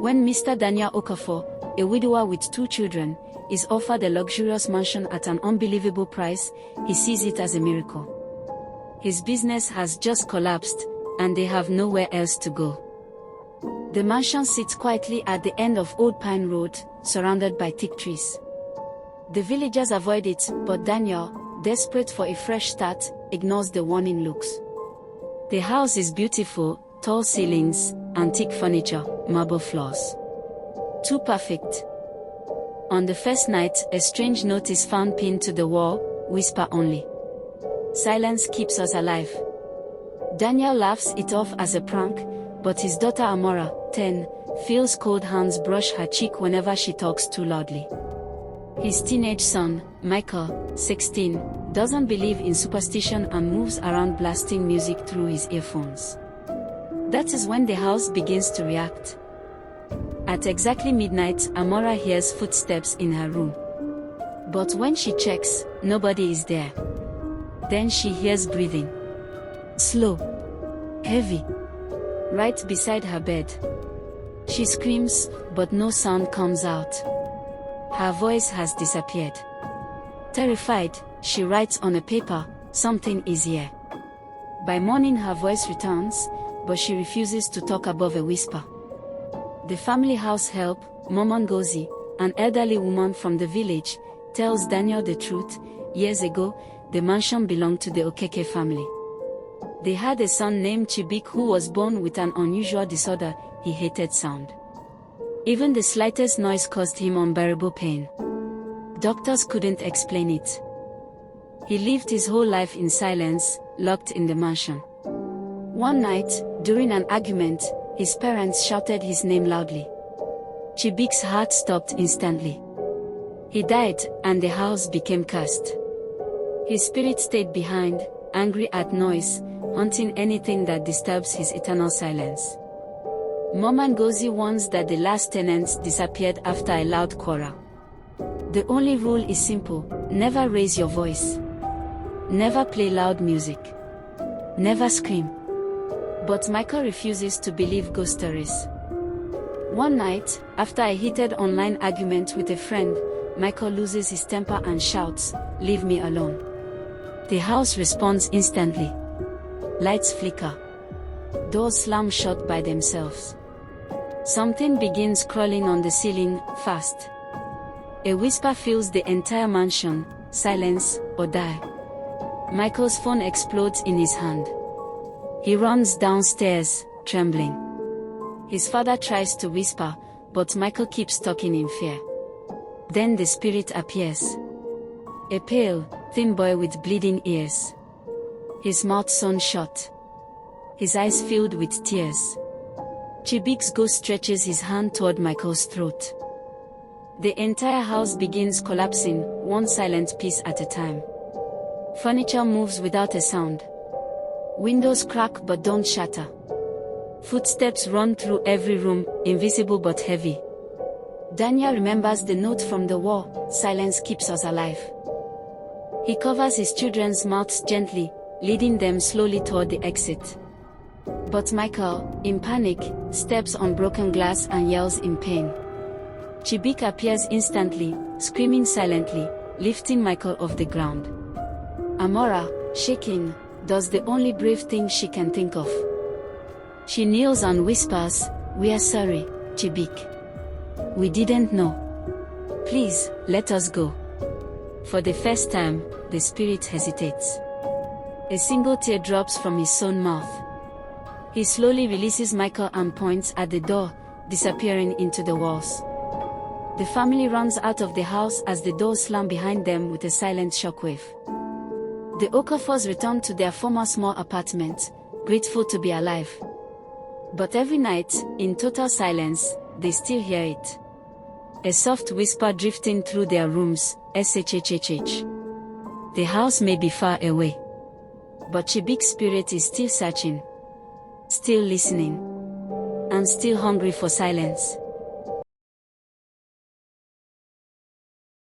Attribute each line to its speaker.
Speaker 1: When Mr. Daniel Okafor, a widower with 2 children, is offered a luxurious mansion at an unbelievable price, he sees it as a miracle. His business has just collapsed, and they have nowhere else to go. The mansion sits quietly at the end of Old Pine Road, surrounded by thick trees. The villagers avoid it, but Daniel, desperate for a fresh start, ignores the warning looks. The house is beautiful, tall ceilings, antique furniture, marble floors. Too perfect. On the first night, a strange note is found pinned to the wall: whisper only. Silence keeps us alive. Daniel laughs it off as a prank, but his daughter Amora, 10, feels cold hands brush her cheek whenever she talks too loudly. His teenage son, Michael, 16, doesn't believe in superstition and moves around blasting music through his earphones. That is when the house begins to react. At exactly midnight, Amora hears footsteps in her room. But when she checks, nobody is there. Then she hears breathing. Slow. Heavy. Right beside her bed. She screams, but no sound comes out. Her voice has disappeared. Terrified, she writes on a paper, "Something is here." By morning her voice returns, but she refuses to talk above a whisper. The family house help, Mama Ngozi, an elderly woman from the village, tells Daniel the truth. Years ago, the mansion belonged to the Okeke family. They had a son named Chibik who was born with an unusual disorder. He hated sound. Even the slightest noise caused him unbearable pain. Doctors couldn't explain it. He lived his whole life in silence, locked in the mansion. One night, during an argument, his parents shouted his name loudly. Chibik's heart stopped instantly. He died, and the house became cursed. His spirit stayed behind, angry at noise, hunting anything that disturbs his eternal silence. Mama Ngozi warns that the last tenants disappeared after a loud quarrel. The only rule is simple: never raise your voice. Never play loud music. Never scream. But Michael refuses to believe ghost stories. One night, after a heated online argument with a friend, Michael loses his temper and shouts, "Leave me alone." The house responds instantly. Lights flicker. Doors slam shut by themselves. Something begins crawling on the ceiling, fast. A whisper fills the entire mansion: silence or die. Michael's phone explodes in his hand. He runs downstairs, trembling. His father tries to whisper, but Michael keeps talking in fear. Then the spirit appears. A pale, thin boy with bleeding ears. His mouth sewn shut. His eyes filled with tears. Chibik's ghost stretches his hand toward Michael's throat. The entire house begins collapsing, one silent piece at a time. Furniture moves without a sound. Windows crack but don't shatter. Footsteps run through every room, invisible but heavy. Daniel remembers the note from the wall: silence keeps us alive. He covers his children's mouths gently, leading them slowly toward the exit. But Michael, in panic, steps on broken glass and yells in pain. Chibik appears instantly, screaming silently, lifting Michael off the ground. Amora, shaking, does the only brave thing she can think of. She kneels and whispers, "We are sorry, Chibik. We didn't know. Please, let us go." For the first time, the spirit hesitates. A single tear drops from his sewn mouth. He slowly releases Michael and points at the door, disappearing into the walls. The family runs out of the house as the doors slam behind them with a silent shockwave. The Okafors return to their former small apartment, grateful to be alive. But every night, in total silence, they still hear it. A soft whisper drifting through their rooms, "SHHHH." The house may be far away, but Chibik's spirit is still searching, still listening, and still hungry for silence.